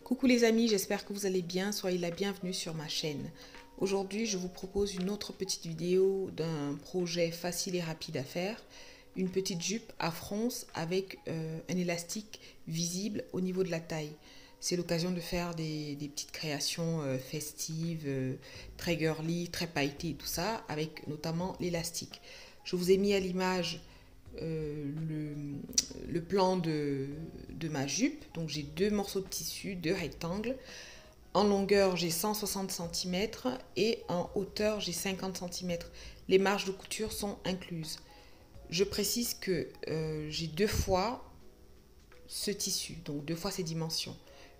Coucou les amis, j'espère que vous allez bien, soyez la bienvenue sur ma chaîne. Aujourd'hui, je vous propose une autre petite vidéo d'un projet facile et rapide à faire. Une petite jupe à fronce avec un élastique visible au niveau de la taille. C'est l'occasion de faire des petites créations festives, très girly, très pailletées et tout ça, avec notamment l'élastique. Je vous ai mis à l'image le plan de ma jupe. Donc j'ai deux morceaux de tissu, deux rectangles. En longueur, j'ai 160 cm et en hauteur, j'ai 50 cm. Les marges de couture sont incluses. Je précise que j'ai deux fois ce tissu, donc deux fois ces dimensions.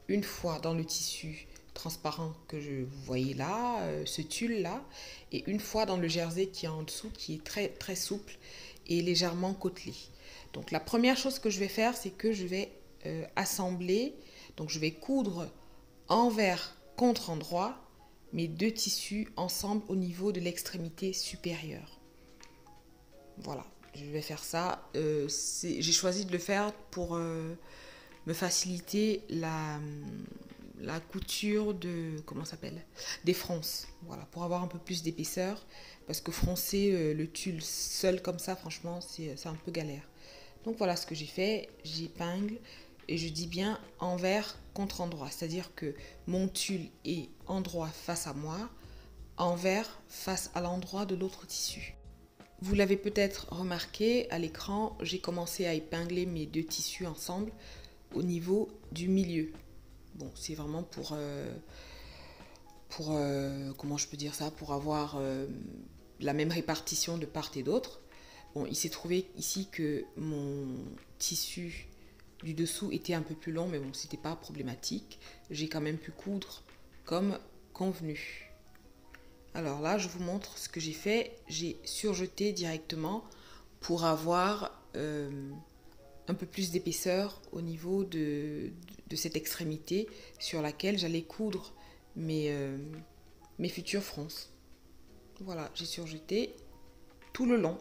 Une fois dans le tissu transparent que vous voyez là, ce tulle là, et une fois dans le jersey qui est en dessous, qui est très très souple et légèrement côtelé. Donc la première chose que je vais faire, c'est que je vais assembler, donc je vais coudre envers contre endroit mes deux tissus ensemble au niveau de l'extrémité supérieure. Voilà, je vais faire ça. J'ai choisi de le faire pour me faciliter la couture de, comment ça s'appelle, des fronces. Voilà, pour avoir un peu plus d'épaisseur, parce que froncer le tulle seul comme ça, franchement, c'est un peu galère. Donc voilà ce que j'ai fait, j'épingle et je dis bien envers contre endroit, c'est-à-dire que mon tulle est endroit face à moi, envers face à l'endroit de l'autre tissu. Vous l'avez peut-être remarqué à l'écran, j'ai commencé à épingler mes deux tissus ensemble au niveau du milieu. Bon, c'est vraiment pour comment je peux dire ça, pour avoir la même répartition de part et d'autre. Bon, il s'est trouvé ici que mon tissu du dessous était un peu plus long, mais bon, c'était pas problématique. J'ai quand même pu coudre comme convenu. Alors là, je vous montre ce que j'ai fait. J'ai surjeté directement pour avoir un peu plus d'épaisseur au niveau de cette extrémité sur laquelle j'allais coudre mes futures fronces. Voilà, j'ai surjeté tout le long.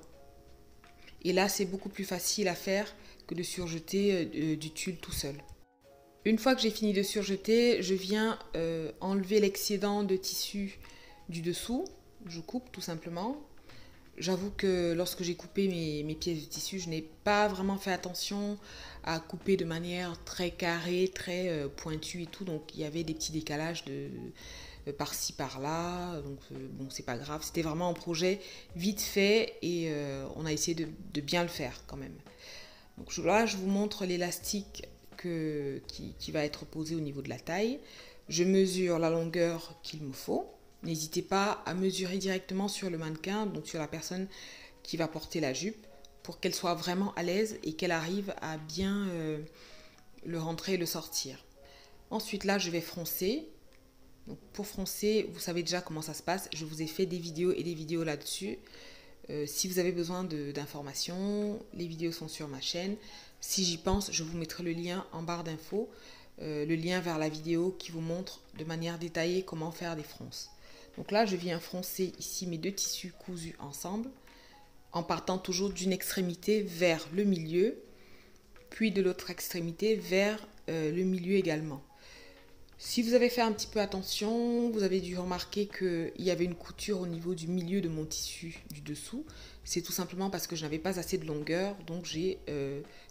Et là, c'est beaucoup plus facile à faire que de surjeter du tulle tout seul. Une fois que j'ai fini de surjeter, je viens enlever l'excédent de tissu du dessous. Je coupe tout simplement. J'avoue que lorsque j'ai coupé mes pièces de tissu, je n'ai pas vraiment fait attention à couper de manière très carrée, très pointue et tout. Donc il y avait des petits décalages par-ci par-là. Donc bon, c'est pas grave. C'était vraiment un projet vite fait et on a essayé de bien le faire quand même. Donc là, je vous montre l'élastique qui va être posé au niveau de la taille. Je mesure la longueur qu'il me faut. N'hésitez pas à mesurer directement sur le mannequin, donc sur la personne qui va porter la jupe, pour qu'elle soit vraiment à l'aise et qu'elle arrive à bien le rentrer et le sortir. Ensuite là, je vais froncer. Donc pour froncer, vous savez déjà comment ça se passe. Je vous ai fait des vidéos et des vidéos là-dessus. Si vous avez besoin d'informations, les vidéos sont sur ma chaîne. Si j'y pense, je vous mettrai le lien en barre d'infos, le lien vers la vidéo qui vous montre de manière détaillée comment faire des fronces. Donc là, je viens froncer ici mes deux tissus cousus ensemble, en partant toujours d'une extrémité vers le milieu, puis de l'autre extrémité vers le milieu également. Si vous avez fait un petit peu attention, vous avez dû remarquer qu'il y avait une couture au niveau du milieu de mon tissu du dessous. C'est tout simplement parce que je n'avais pas assez de longueur, donc j'ai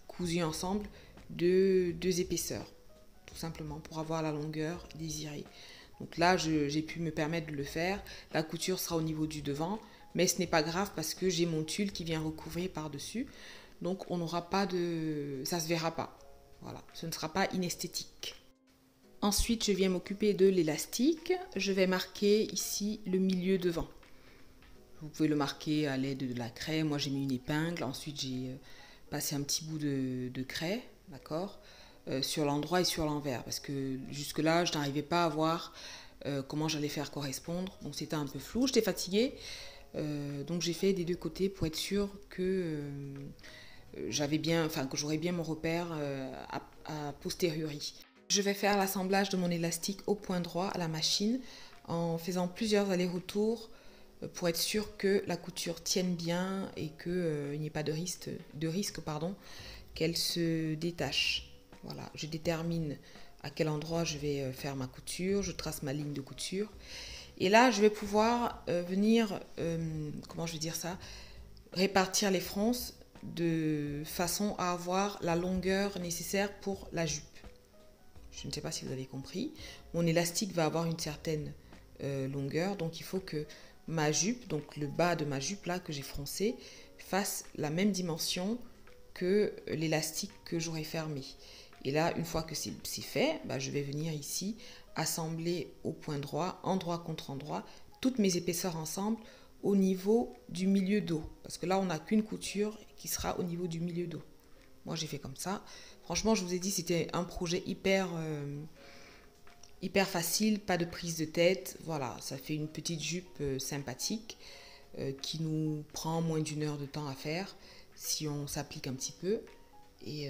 cousu ensemble deux épaisseurs, tout simplement pour avoir la longueur désirée. Donc là, j'ai pu me permettre de le faire. La couture sera au niveau du devant, mais ce n'est pas grave parce que j'ai mon tulle qui vient recouvrir par-dessus. Donc on n'aura pas de... ça se verra pas. Voilà, ce ne sera pas inesthétique. Ensuite, je viens m'occuper de l'élastique. Je vais marquer ici le milieu devant. Vous pouvez le marquer à l'aide de la craie. Moi, j'ai mis une épingle. Ensuite, j'ai passé un petit bout de craie, d'accord, sur l'endroit et sur l'envers. Parce que jusque-là, je n'arrivais pas à voir comment j'allais faire correspondre. Donc, c'était un peu flou. J'étais fatiguée. Donc, j'ai fait des deux côtés pour être sûre que que j'aurais bien mon repère à posteriori. Je vais faire l'assemblage de mon élastique au point droit à la machine en faisant plusieurs allers-retours pour être sûr que la couture tienne bien et qu'il n'y ait pas de risque qu'elle se détache. Voilà, je détermine à quel endroit je vais faire ma couture, je trace ma ligne de couture. Et là, je vais pouvoir venir, comment je vais dire ça, répartir les fronces de façon à avoir la longueur nécessaire pour la jupe. Je ne sais pas si vous avez compris. Mon élastique va avoir une certaine longueur, donc il faut que ma jupe, donc le bas de ma jupe là que j'ai froncé, fasse la même dimension que l'élastique que j'aurai fermé. Et là, une fois que c'est fait, je vais venir ici assembler au point droit, endroit contre endroit, toutes mes épaisseurs ensemble au niveau du milieu dos. Parce que là, on n'a qu'une couture qui sera au niveau du milieu dos. Moi, j'ai fait comme ça. Franchement, je vous ai dit, c'était un projet hyper facile, pas de prise de tête. Voilà, ça fait une petite jupe sympathique qui nous prend moins d'1 heure de temps à faire si on s'applique un petit peu. Et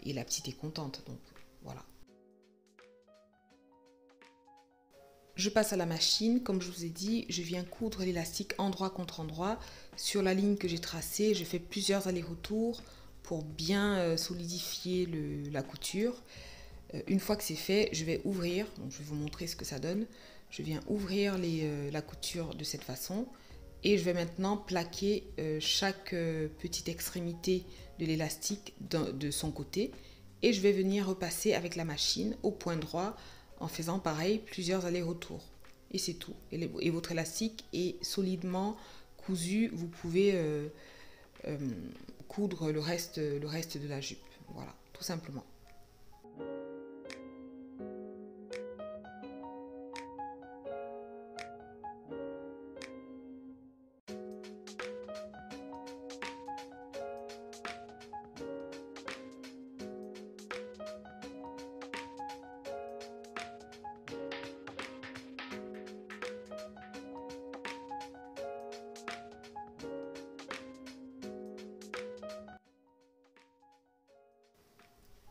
la petite est contente, donc voilà. Je passe à la machine, comme je vous ai dit, je viens coudre l'élastique endroit contre endroit sur la ligne que j'ai tracée. Je fais plusieurs allers-retours pour bien solidifier la couture. Une fois que c'est fait, je vais ouvrir, donc je vais vous montrer ce que ça donne. Je viens ouvrir la couture de cette façon et je vais maintenant plaquer chaque petite extrémité de l'élastique de son côté et je vais venir repasser avec la machine au point droit en faisant pareil plusieurs allers-retours. Et c'est tout. Et votre élastique est solidement cousu. Vous pouvez coudre le reste de la jupe. Voilà, tout simplement.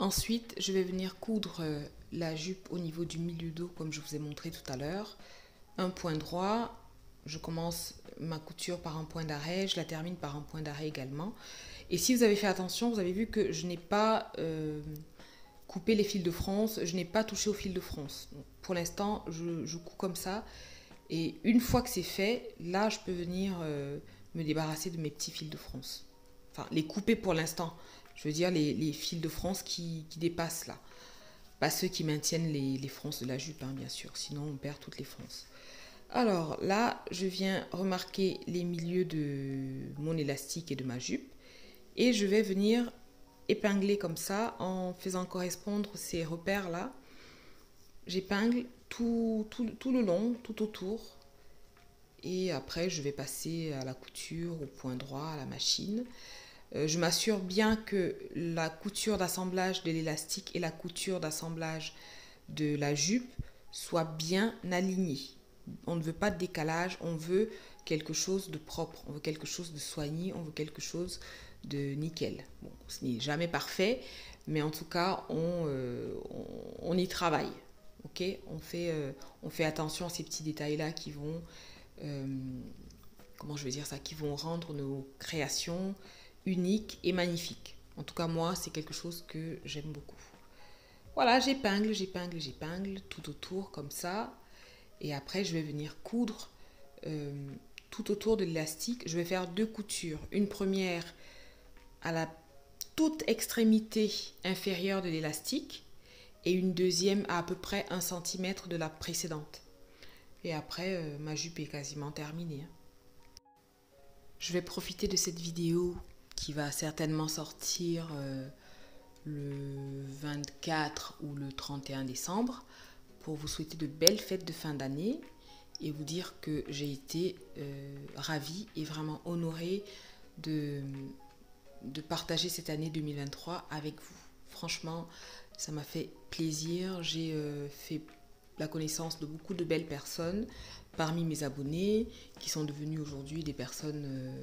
Ensuite, je vais venir coudre la jupe au niveau du milieu dos comme je vous ai montré tout à l'heure. Un point droit, je commence ma couture par un point d'arrêt, je la termine par un point d'arrêt également. Et si vous avez fait attention, vous avez vu que je n'ai pas coupé les fils de fronce, je n'ai pas touché au fil de fronce. Donc, pour l'instant, je couds comme ça. Et une fois que c'est fait, là, je peux venir me débarrasser de mes petits fils de fronce. Enfin, les couper pour l'instant. Je veux dire les fils de fronce qui dépassent là. Pas ceux qui maintiennent les fronces de la jupe, hein, bien sûr. Sinon, on perd toutes les fronces. Alors là, je viens remarquer les milieux de mon élastique et de ma jupe. Et je vais venir épingler comme ça en faisant correspondre ces repères-là. J'épingle tout le long, tout autour. Et après, je vais passer à la couture, au point droit, à la machine. Je m'assure bien que la couture d'assemblage de l'élastique et la couture d'assemblage de la jupe soient bien alignées. On ne veut pas de décalage, on veut quelque chose de propre, on veut quelque chose de soigné, on veut quelque chose de nickel. Bon, ce n'est jamais parfait, mais en tout cas, on y travaille. Okay, on fait attention à ces petits détails-là qui vont, comment je vais dire ça, qui vont rendre nos créations uniques et magnifiques. En tout cas, moi, c'est quelque chose que j'aime beaucoup. Voilà, j'épingle tout autour comme ça. Et après, je vais venir coudre tout autour de l'élastique. Je vais faire 2 coutures. Une première à la toute extrémité inférieure de l'élastique et une deuxième à peu près 1 cm de la précédente. Et après, ma jupe est quasiment terminée. Je vais profiter de cette vidéo qui va certainement sortir le 24 ou le 31 décembre pour vous souhaiter de belles fêtes de fin d'année et vous dire que j'ai été ravie et vraiment honorée de partager cette année 2023 avec vous. Franchement, ça m'a fait plaisir. J'ai fait la connaissance de beaucoup de belles personnes parmi mes abonnés qui sont devenus aujourd'hui des personnes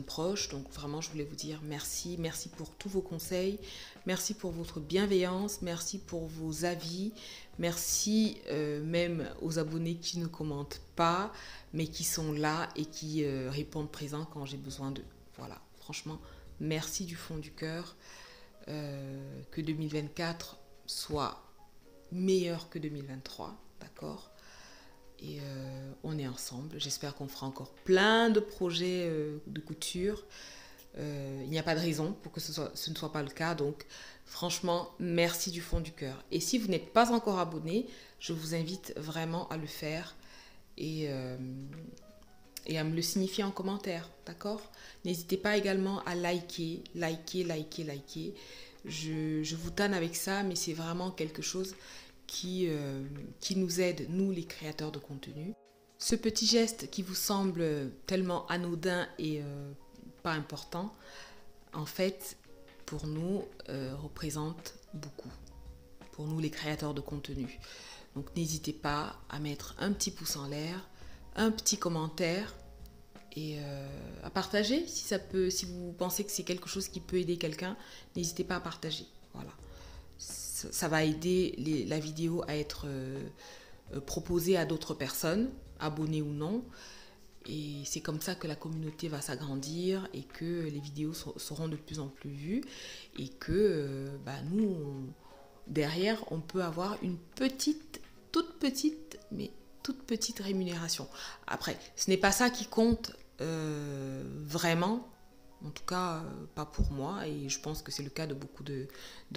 proches. Donc vraiment, je voulais vous dire merci. Merci pour tous vos conseils. Merci pour votre bienveillance. Merci pour vos avis. Merci même aux abonnés qui ne commentent pas, mais qui sont là et qui répondent présent quand j'ai besoin d'eux. Voilà, franchement, merci du fond du cœur. Que 2024 soit meilleur que 2023, d'accord? Et on est ensemble. J'espère qu'on fera encore plein de projets de couture. Il n'y a pas de raison pour que ce ne soit pas le cas. Donc, franchement, merci du fond du cœur. Et si vous n'êtes pas encore abonné, je vous invite vraiment à le faire et à me le signifier en commentaire, d'accord? N'hésitez pas également à liker. Je vous tanne avec ça, mais c'est vraiment quelque chose qui nous aide, nous les créateurs de contenu. Ce petit geste qui vous semble tellement anodin et pas important, en fait, pour nous, représente beaucoup. Pour nous les créateurs de contenu. Donc n'hésitez pas à mettre un petit pouce en l'air, un petit commentaire et à partager si vous pensez que c'est quelque chose qui peut aider quelqu'un, n'hésitez pas à partager. Voilà. Ça va aider la vidéo à être proposée à d'autres personnes, abonnées ou non. Et c'est comme ça que la communauté va s'agrandir et que les vidéos seront de plus en plus vues et que nous, derrière, on peut avoir une toute petite rémunération. Après, ce n'est pas ça qui compte vraiment. En tout cas, pas pour moi, et je pense que c'est le cas de beaucoup de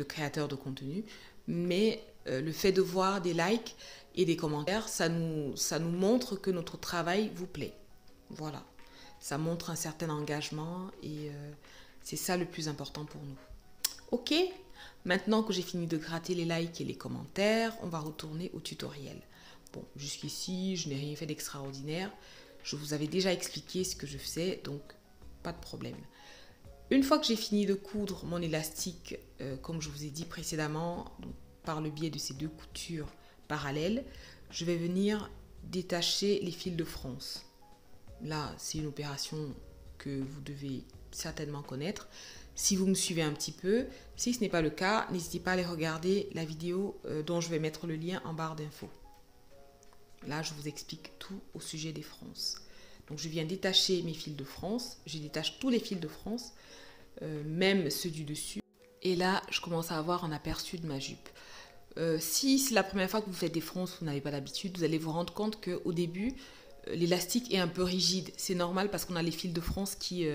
créateurs de contenu. Mais le fait de voir des likes et des commentaires, ça nous montre que notre travail vous plaît. Voilà. Ça montre un certain engagement et c'est ça le plus important pour nous. Ok ? Maintenant que j'ai fini de gratter les likes et les commentaires, on va retourner au tutoriel. Bon, jusqu'ici, je n'ai rien fait d'extraordinaire. Je vous avais déjà expliqué ce que je faisais, donc pas de problème. Une fois que j'ai fini de coudre mon élastique, comme je vous ai dit précédemment, donc, par le biais de ces deux coutures parallèles, je vais venir détacher les fils de fronce. Là, c'est une opération que vous devez certainement connaître. Si vous me suivez un petit peu, si ce n'est pas le cas, n'hésitez pas à aller regarder la vidéo dont je vais mettre le lien en barre d'infos. Là, je vous explique tout au sujet des fronces. Donc, je viens détacher mes fils de fronce. Je détache tous les fils de fronce, même ceux du dessus. Et là, je commence à avoir un aperçu de ma jupe. Si c'est la première fois que vous faites des fronces, vous n'avez pas l'habitude, vous allez vous rendre compte qu'au début, l'élastique est un peu rigide. C'est normal parce qu'on a les fils de fronce qui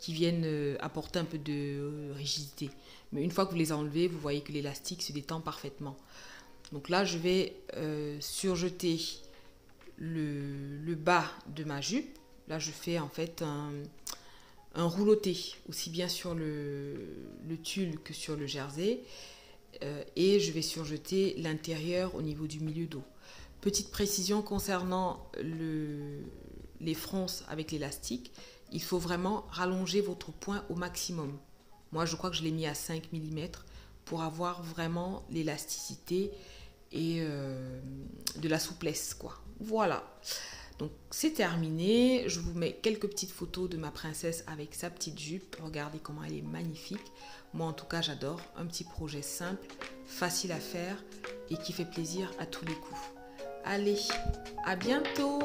viennent apporter un peu de rigidité. Mais une fois que vous les enlevez, vous voyez que l'élastique se détend parfaitement. Donc là, je vais surjeter le bas de ma jupe. Là, je fais en fait un rouloté, aussi bien sur le tulle que sur le jersey. Et je vais surjeter l'intérieur au niveau du milieu dos. Petite précision concernant les fronces avec l'élastique, il faut vraiment rallonger votre point au maximum. Moi, je crois que je l'ai mis à 5 mm pour avoir vraiment l'élasticité et de la souplesse, quoi. Voilà. Donc, c'est terminé. Je vous mets quelques petites photos de ma princesse avec sa petite jupe. Regardez comment elle est magnifique. Moi, en tout cas, j'adore. Un petit projet simple, facile à faire et qui fait plaisir à tous les coups. Allez, à bientôt!